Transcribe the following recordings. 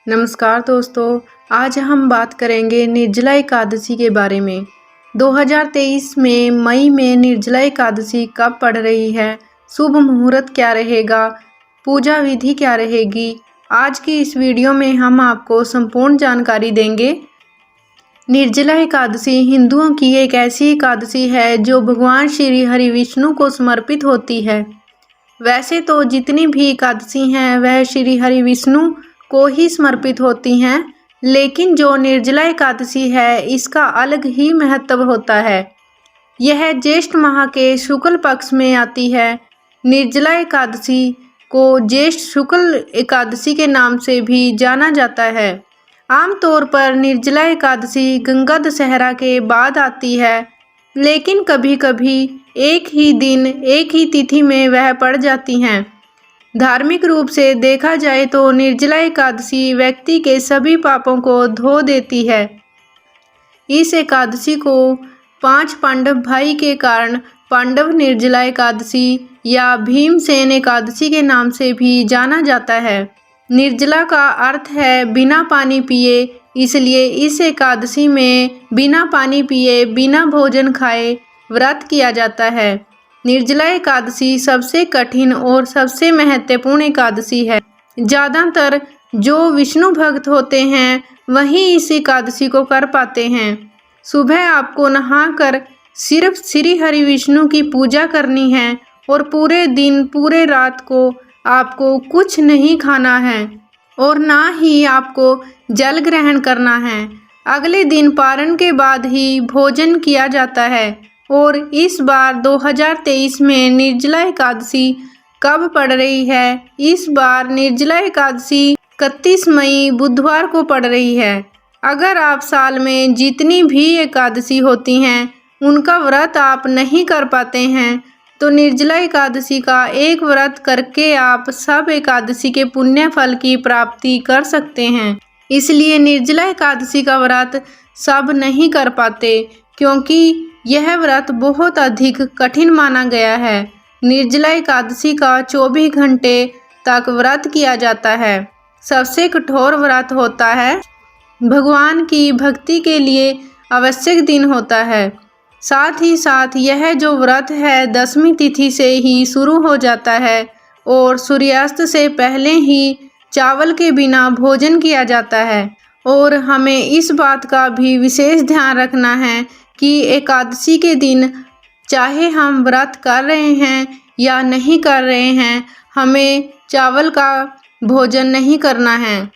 नमस्कार दोस्तों, आज हम बात करेंगे निर्जला एकादशी के बारे में। 2023 में मई में निर्जला एकादशी कब पड़ रही है, शुभ मुहूर्त क्या रहेगा, पूजा विधि क्या रहेगी। आज की इस वीडियो में हम आपको संपूर्ण जानकारी देंगे। निर्जला एकादशी हिंदुओं की एक ऐसी एकादशी है जो भगवान श्री हरि विष्णु को समर्पित होती है। वैसे तो जितनी भी एकादशी हैं वह श्री हरि विष्णु को ही समर्पित होती हैं, लेकिन जो निर्जला एकादशी है इसका अलग ही महत्व होता है। यह ज्येष्ठ माह के शुक्ल पक्ष में आती है। निर्जला एकादशी को ज्येष्ठ शुक्ल एकादशी के नाम से भी जाना जाता है। आमतौर पर निर्जला एकादशी गंगा दशहरा के बाद आती है, लेकिन कभी कभी एक ही दिन एक ही तिथि में वह पड़ जाती हैं। धार्मिक रूप से देखा जाए तो निर्जला एकादशी व्यक्ति के सभी पापों को धो देती है। इस एकादशी को 5 पांडव भाई के कारण पांडव निर्जला एकादशी या भीमसेन एकादशी के नाम से भी जाना जाता है। निर्जला का अर्थ है बिना पानी पिए, इसलिए इस एकादशी में बिना पानी पिए बिना भोजन खाए व्रत किया जाता है। निर्जला एकादशी सबसे कठिन और सबसे महत्वपूर्ण एकादशी है। ज़्यादातर जो विष्णु भक्त होते हैं वही इस एकादशी को कर पाते हैं। सुबह आपको नहाकर सिर्फ श्री हरि विष्णु की पूजा करनी है और पूरे दिन पूरे रात को आपको कुछ नहीं खाना है और ना ही आपको जल ग्रहण करना है। अगले दिन पारण के बाद ही भोजन किया जाता है। और इस बार 2023 में निर्जला एकादशी कब पड़ रही है? इस बार निर्जला एकादशी 31 मई बुधवार को पड़ रही है। अगर आप साल में जितनी भी एकादशी होती हैं उनका व्रत आप नहीं कर पाते हैं तो निर्जला एकादशी का एक व्रत करके आप सब एकादशी के पुण्य फल की प्राप्ति कर सकते हैं। इसलिए निर्जला एकादशी का व्रत सब नहीं कर पाते, क्योंकि यह व्रत बहुत अधिक कठिन माना गया है। निर्जला एकादशी का 24 घंटे तक व्रत किया जाता है। सबसे कठोर व्रत होता है। भगवान की भक्ति के लिए आवश्यक दिन होता है। साथ ही साथ यह जो व्रत है 10वीं तिथि से ही शुरू हो जाता है और सूर्यास्त से पहले ही चावल के बिना भोजन किया जाता है। और हमें इस बात का भी विशेष ध्यान रखना है कि एकादशी के दिन चाहे हम व्रत कर रहे हैं या नहीं कर रहे हैं, हमें चावल का भोजन नहीं करना है।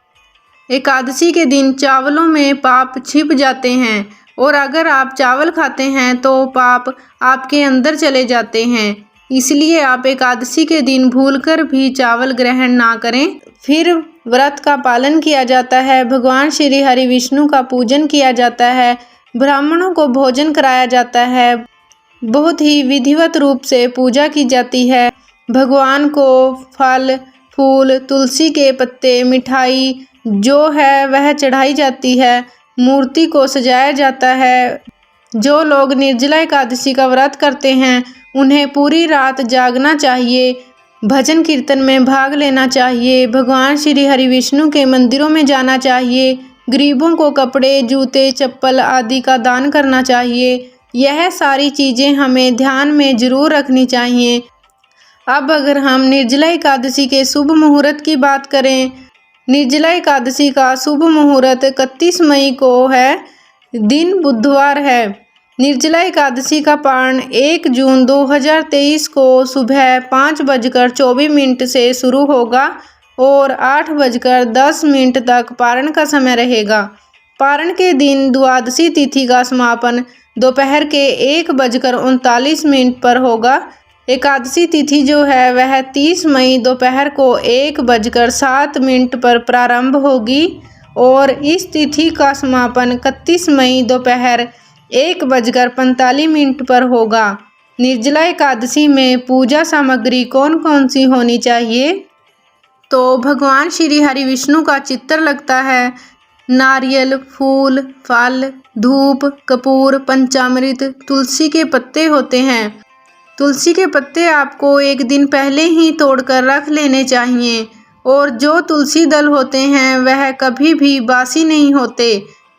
एकादशी के दिन चावलों में पाप छिप जाते हैं और अगर आप चावल खाते हैं तो पाप आपके अंदर चले जाते हैं। इसलिए आप एकादशी के दिन भूलकर भी चावल ग्रहण ना करें। फिर व्रत का पालन किया जाता है। भगवान श्री हरि विष्णु का पूजन किया जाता है। ब्राह्मणों को भोजन कराया जाता है। बहुत ही विधिवत रूप से पूजा की जाती है। भगवान को फल फूल, तुलसी के पत्ते, मिठाई जो है वह चढ़ाई जाती है। मूर्ति को सजाया जाता है। जो लोग निर्जला एकादशी का व्रत करते हैं उन्हें पूरी रात जागना चाहिए, भजन कीर्तन में भाग लेना चाहिए, भगवान श्री हरि विष्णु के मंदिरों में जाना चाहिए, गरीबों को कपड़े, जूते, चप्पल आदि का दान करना चाहिए। यह सारी चीज़ें हमें ध्यान में ज़रूर रखनी चाहिए। अब अगर हम निर्जला एकादशी के शुभ मुहूर्त की बात करें, निर्जला एकादशी का शुभ मुहूर्त 31 मई को है, दिन बुधवार है। निर्जला एकादशी का पारण 1 जून 2023 को सुबह 5:24 से शुरू होगा और 8:10 तक पारण का समय रहेगा। पारण के दिन द्वादशी तिथि का समापन दोपहर के 1:39 पर होगा। एकादशी तिथि जो है वह 30 मई दोपहर को 1:07 पर प्रारंभ होगी और इस तिथि का समापन 31 मई दोपहर 1:45 पर होगा। निर्जला एकादशी में पूजा सामग्री कौन कौन सी होनी चाहिए? तो भगवान श्री हरि विष्णु का चित्र लगता है। नारियल, फूल, फल, धूप, कपूर, पंचामृत, तुलसी के पत्ते होते हैं। तुलसी के पत्ते आपको एक दिन पहले ही तोड़कर रख लेने चाहिए और जो तुलसी दल होते हैं वह कभी भी बासी नहीं होते।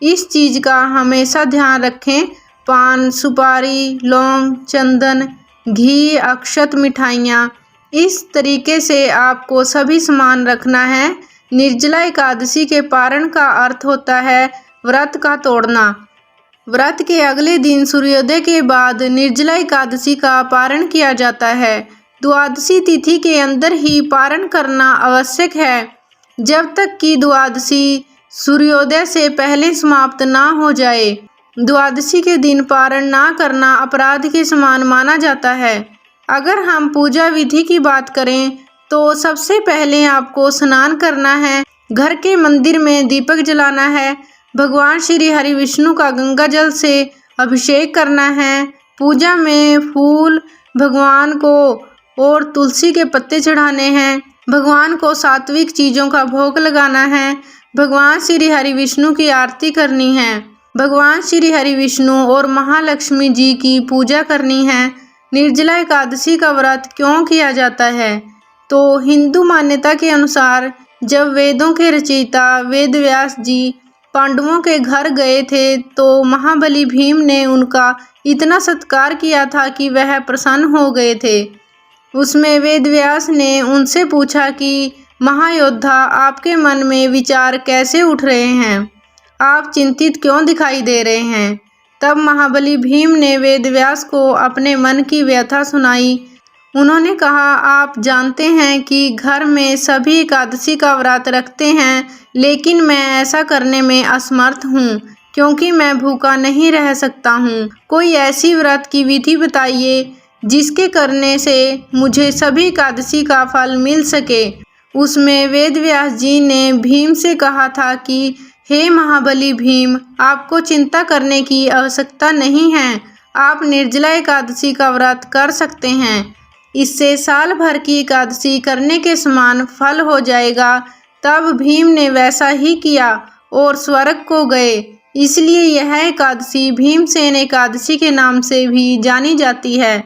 इस चीज़ का हमेशा ध्यान रखें। पान, सुपारी, लौंग, चंदन, घी, अक्षत, मिठाइयाँ, इस तरीके से आपको सभी सामान रखना है। निर्जला एकादशी के पारण का अर्थ होता है व्रत का तोड़ना। व्रत के अगले दिन सूर्योदय के बाद निर्जला एकादशी का पारण किया जाता है। द्वादशी तिथि के अंदर ही पारण करना आवश्यक है, जब तक कि द्वादशी सूर्योदय से पहले समाप्त ना हो जाए। द्वादशी के दिन पारण ना करना अपराध के समान माना जाता है। अगर हम पूजा विधि की बात करें तो सबसे पहले आपको स्नान करना है, घर के मंदिर में दीपक जलाना है, भगवान श्री हरि विष्णु का गंगा जल से अभिषेक करना है, पूजा में फूल भगवान को और तुलसी के पत्ते चढ़ाने हैं, भगवान को सात्विक चीज़ों का भोग लगाना है, भगवान श्री हरि विष्णु की आरती करनी है, भगवान श्री हरि विष्णु और महालक्ष्मी जी की पूजा करनी है। निर्जला एकादशी का व्रत क्यों किया जाता है? तो हिंदू मान्यता के अनुसार जब वेदों के रचयिता वेद व्यास जी पांडवों के घर गए थे तो महाबली भीम ने उनका इतना सत्कार किया था कि वह प्रसन्न हो गए थे। उसमें वेद व्यास ने उनसे पूछा कि महायोद्धा, आपके मन में विचार कैसे उठ रहे हैं? आप चिंतित क्यों दिखाई दे रहे हैं? तब महाबली भीम ने वेद व्यास को अपने मन की व्यथा सुनाई। उन्होंने कहा, आप जानते हैं कि घर में सभी एकादशी का व्रत रखते हैं, लेकिन मैं ऐसा करने में असमर्थ हूँ क्योंकि मैं भूखा नहीं रह सकता हूँ। कोई ऐसी व्रत की विधि बताइए जिसके करने से मुझे सभी एकादशी का फल मिल सके। उसमें वेद व्यास जी ने भीम से कहा था कि हे महाबली भीम, आपको चिंता करने की आवश्यकता नहीं है, आप निर्जला एकादशी का व्रत कर सकते हैं। इससे साल भर की एकादशी करने के समान फल हो जाएगा। तब भीम ने वैसा ही किया और स्वर्ग को गए। इसलिए यह एकादशी भीमसेन एकादशी के नाम से भी जानी जाती है।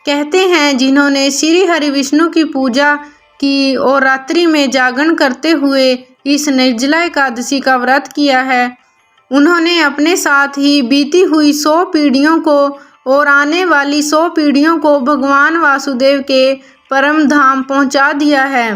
कहते हैं जिन्होंने श्री हरि विष्णु की पूजा की और रात्रि में जागरण करते हुए इस निर्जला एकादशी का व्रत किया है, उन्होंने अपने साथ ही बीती हुई 100 पीढ़ियों को और आने वाली 100 पीढ़ियों को भगवान वासुदेव के परम धाम पहुंचा दिया है।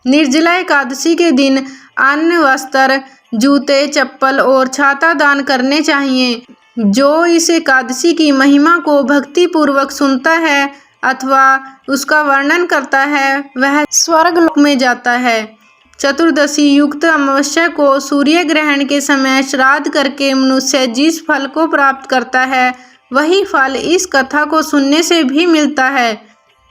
निर्जला एकादशी के दिन अन्न, वस्त्र, जूते, चप्पल और छाता दान करने चाहिए। जो इस एकादशी की महिमा को भक्ति पूर्वक सुनता है अथवा उसका वर्णन करता है वह स्वर्ग लोक में जाता है। चतुर्दशी युक्त अमावस्या को सूर्य ग्रहण के समय श्राद्ध करके मनुष्य जिस फल को प्राप्त करता है वही फल इस कथा को सुनने से भी मिलता है।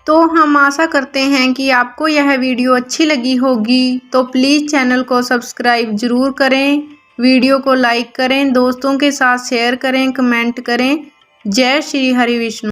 तो हम आशा करते हैं कि आपको यह वीडियो अच्छी लगी होगी, तो प्लीज़ चैनल को सब्सक्राइब ज़रूर करें, वीडियो को लाइक करें, दोस्तों के साथ शेयर करें, कमेंट करें। जय श्री हरि विष्णु।